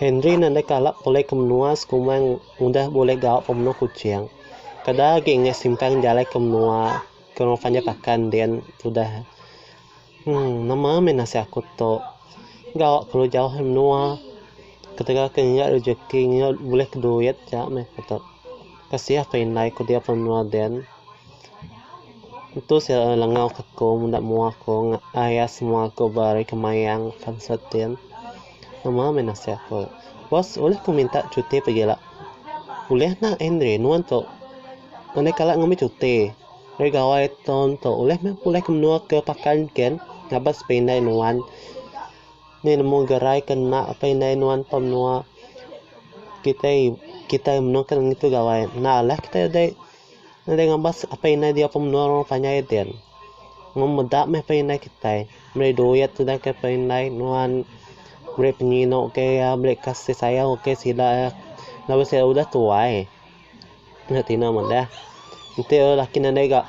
Henry nanti kalap boleh kemenua sekumang udah boleh gawat pemenuh kucing. Kada geng simpang jalai kemenua kalau fanya pakan dan sudah nama menasi aku to gawat kalau jauh menua ketika keingat rezeki ingat boleh keduit ya me kata kasih apa yang naik dia pemenua dan itu saya langau aku muda mua aku ayah semua aku bari kemayang fansatin nama menasi aku bos boleh aku minta cuti pergi lah boleh nak Andre nuan to nanti kalau ngambil cuti dari gawai ton to boleh kemenua ke pakan ken ngabas pindah nuan ni nemu gerai kena apa ini nuan pemenua kita menungkan itu gawai nah lah kita ada ngabas apa ini dia pemenua orang panjai den memedak me apa ini kita beri duit sudah ke apa ini nuan beri penyino ke ya beri kasih sayang oke sila lalu saya udah tua nggak tina mana itu laki nanti gak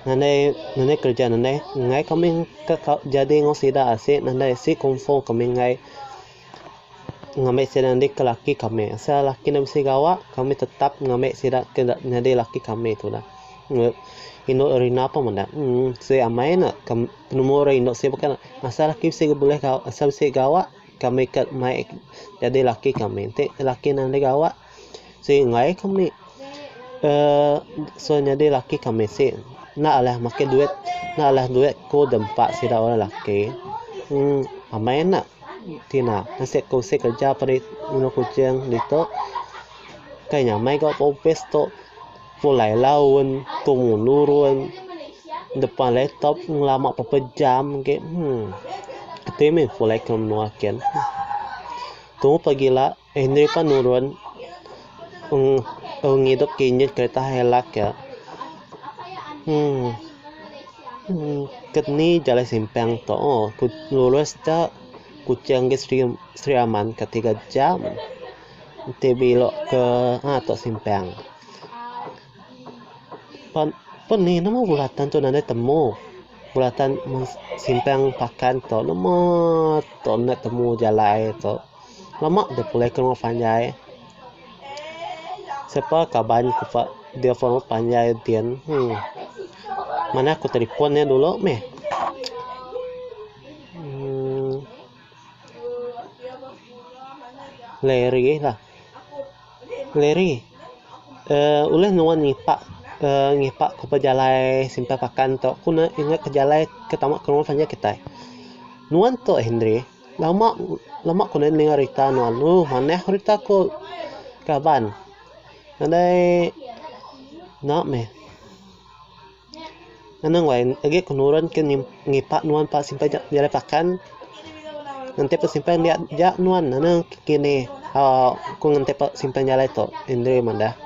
nanti kerja nanti ngai kami jadi ngosida asik nanti si konfo kami ngai ngambil sida nanti ke laki kami saya laki nanti si gawa kami tetap ngambil sida ke nanti laki kami itu lah ino rina apa mana si amai nak nomor ino si bukan asal laki si boleh gawa asal si gawa kami ke mai jadi laki kami nanti laki nanti gawa si ngai kami so jadi laki kami si nak lah makan duit ko dempak sida orang laki amai nak tina nasi ko se kerja pada uno kucing dito kayaknya mai kau popes to pulai laun tumulurun depan laptop lama beberapa jam ke itu pulai kemenuakan tunggu pagi lah ini pan nurun ngidop kinyit kereta helak ya ketni jalan simpang to lulus tak kucing ke Sri Aman ke 3 jam nanti belok ke atau simpang pun ni nama bulatan tu nanti temu bulatan simpang pakan tu nama tu nak temu jalan tu lama dia pulai ke rumah panjai siapa kaban kupa dia phone panjai dian mana aku teleponnya dulu meh Larry ulah nuan ngipak ke pejalai simpan pakan to kuna ingat ke jalai ke tamak ke rumah panjang kita nuan to Henry lama kuna dengar cerita nuan mana cerita ko kaban andai nak me anang wain lagi kenuran ke ngipak nuan pak simpan jalai pakan nanti simpan dia jak nuan nana kini aku nanti simpan jalai to Andre manda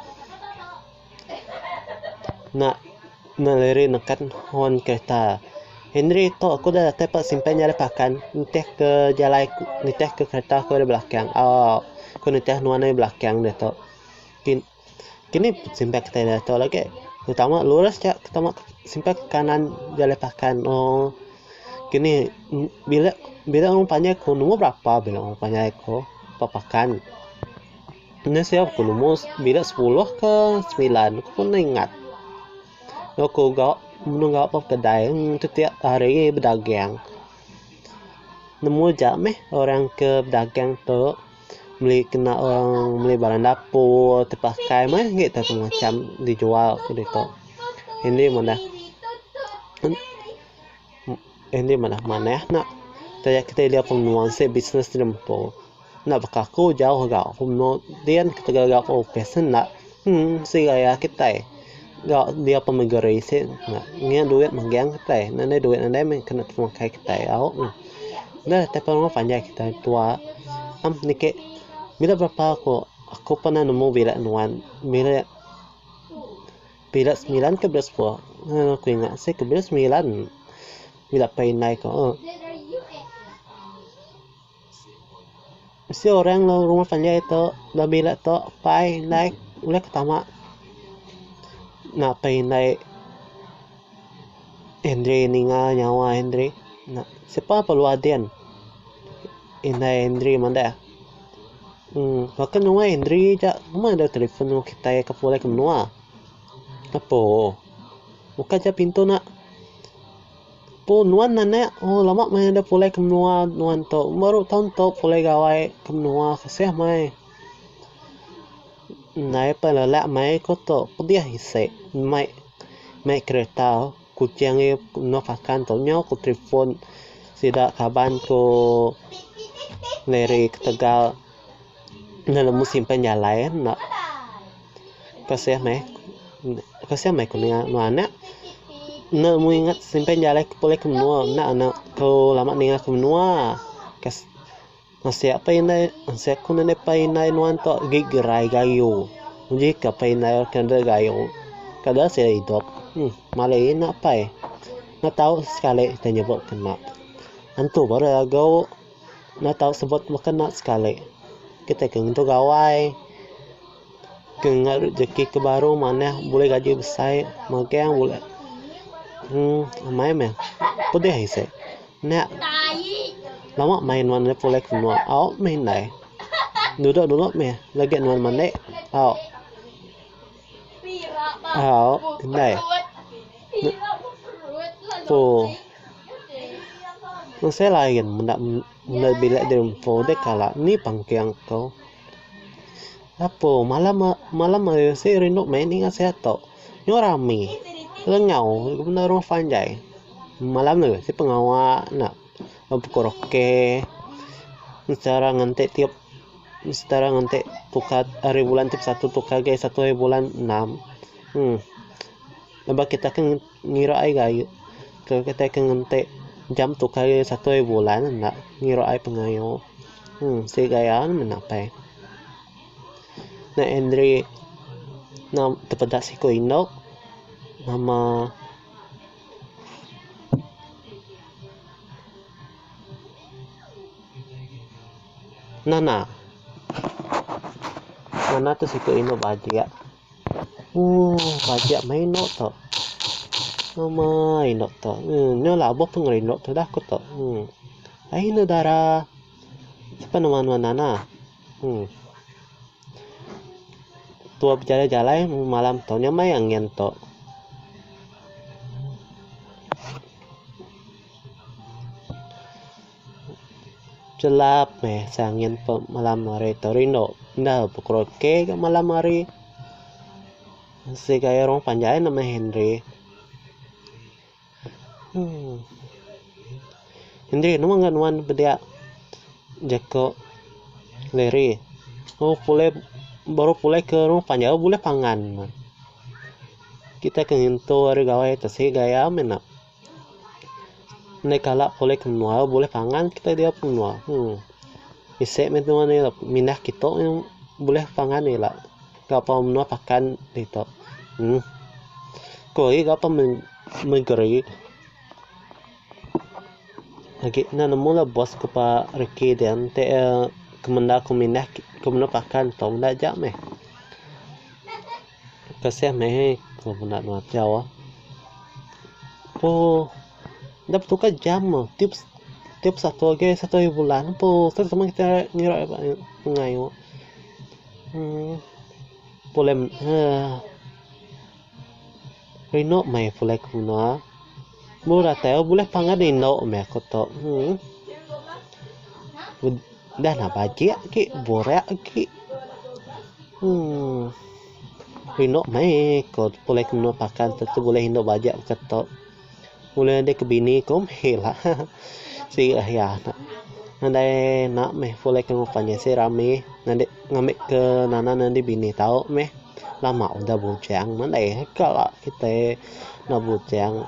nak naleri nekat hon kereta Henry to aku dah dapat simpan jalai pakan nanti ke jalai nanti ke kereta aku di belakang aku nanti nuan di belakang deh to kini simpan kereta to lagi utama lurus jak utama simpan kanan jalai pakan kini bila orang panjai ko nomor berapa bila orang panjai ko papakan ini siap ko nomor bila 10 ke 9 aku pun ingat aku menunggu apa kedai setiap hari berdagang nemu jam orang ke berdagang tu kena orang beli barang dapur terpakai mah gitu macam dijual gitu ini mana nak kita lihat penguasa bisnes tempo nak berkaku jauh gak kemudian kita gak pesen nak segaya kita gak dia pemegari sih nak ngia duit menggang kita nanti duit nanti kena pakai kita nah tapi orang panjang kita tua nike bila berapa aku pernah nemu bila nuan bila 9 ke 10 aku ingat sih ke 9 bila naik si orang rumah panjang itu dah bila tu naik udah ketama nak naik Henry ninga nyawa Henry nak siapa perlu adian Henry mana Bahkan nunggu Hendri aja, mana ada telepon kita ke boleh ke menua. Apa? Buka aja pintu nak. Po nuan nana, lama main ada boleh ke menua nuan to. Baru tahun to boleh gawai ke menua keseh mai. Nai pelala mai ko to, dia hise mai kereta kucing no pakan to nyo ku telepon sida kaban ko leri ke Tegal na musim penyalain nak kasih mai kuninga mana na mu ingat simpen jalai boleh ke menua na ko lama ninga ke menua kas masih apa ini masih aku nene pa inai nuan to gigerai gayo jika pa inai kanda gayo kada saya hidup malay na pa na tahu sekali kita nyebut kena antu baru agaw na tahu sebut makana sekali kita keng tu gawai keng rezeki ke baru mana boleh gaji besar magang boleh mai meh pode hise na lama main mana boleh keluar au main nai duduk meh lagi nuan mana au nai po saya lain mendak bila dari pode kala ni pangkiang kau apa malam saya rindu main ingat saya to nyorami lengau benar orang panjai malam ni si pengawal nak koroke secara ngantek tukar hari bulan tip 1 tukar guys 1 hari bulan 6 Lepas kita kan ngira ai gayu kalau kita kan ngantek jam tukar 1 hari bulan nak ngira ai pengayo si gaya menapai na Andre na tepadak si ko indok nama Nana tu si ko ino bajia bajia main no to nama ino to nyo labo pengrino to dah ko to ai no dara siapa nama Nana tua bicara jalan malam to nya mai angin to celap sangin malam hari Torino nda pokroke ke malam hari si kaya orang panjai nama Henry Henry nama nganuan bedia jako leri baru pulai ke orang panjai boleh pangan kita kenginto hari gawai tasi gaya menak nek kala boleh kenua boleh pangan kita dia penua isek metuan ni minah kita yang boleh pangan ni lah gapa menua pakan itu koi gapa menggeri lagi na namula bos kepa reki dan te kemenda kuminah kemenda pakan tau ndak jak meh kasih meh kalau nak nuat jawa dapat tukar jam tips 1 bulan po sama kita ngira pengayo boleh rino mai boleh kuna murah tahu boleh pangan rino mai koto dah nak bajik ki borak ki rino mai kot boleh kuna pakan tentu boleh rino bajak koto mulai ada kebini kom hela si ya nanti nak meh boleh ke ngupanya si rame nanti ngambil ke nana nanti bini tahu meh lama udah bujang nanti kalau kita nak bujang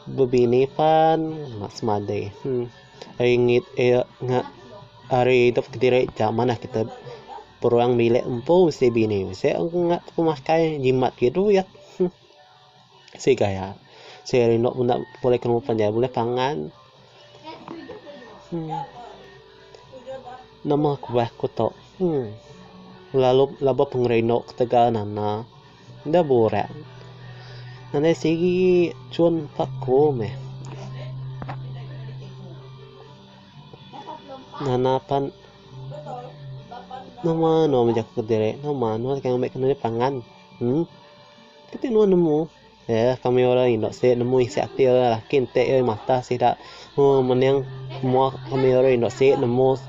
bebini pan mas made ingit nggak hari itu kediri zaman kita peruang milik empu si bini saya nggak pemakai jimat gitu ya si gaya saya rindu bunda boleh kena panjang boleh pangan nama kubah kuto lalu laba pengrino Tegal nana dah borak nanti sigi cuan pakko meh nana pan nama no menjak kedere nama no kang mek kena pangan kita no nemu ya kami orang Indo se nemu isi ati lah kinte mata sih dak menang semua kami orang Indo se nemu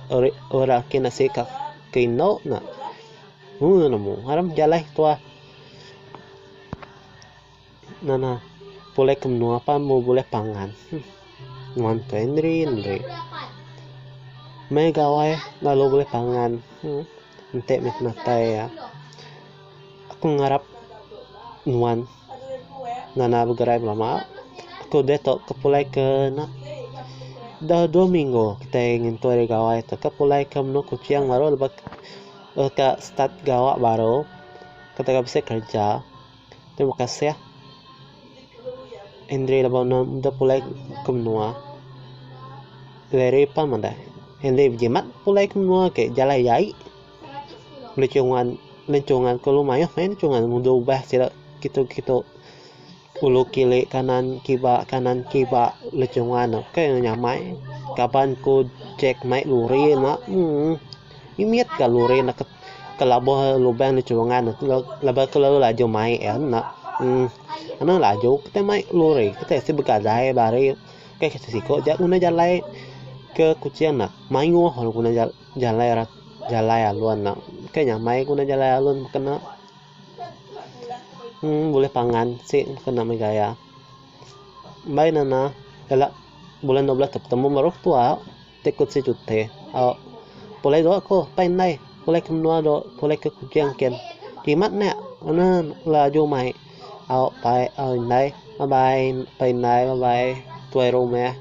orang kena se ka kino na nemu haram jalai tua nana boleh kemnu apa mau boleh pangan nuan Indri megawai lalu boleh pangan ente natai ya aku ngarap nuan nana bergerak lama aku detok kepulai ke nak dah 2 minggu kita ingin tuh dari gawai itu kepulai ke menu kucing baru lebak ke start gawak baru ketika bisa kerja. Terima kasih ya Indri lebak udah pulai ke menua dari apa mana Indri jimat pulai ke menua ke jalan yai lencungan kalau mayo main lencungan mudah ubah sila gitu ulu kiri kanan kiba lencungan kayak nyamai kapan ku cek mai luri nak imiet ka luri nak kelabo lubang lencungan laba kalau laju mai nak ano laju kita mai luri kita si bekadai bari kayak kita siko jak guna jalai ke kucian nak mayu hal guna jalai alun nak kayaknya mai guna jalai alun kena boleh pangan sih kena megaya baik nana elak bulan 12 ketemu baru tua tekut si cute boleh doa ko painai boleh kemnua do boleh ke kucian ken kimat nek ana laju mai pai nai bye bye painai bye bye tuai rumah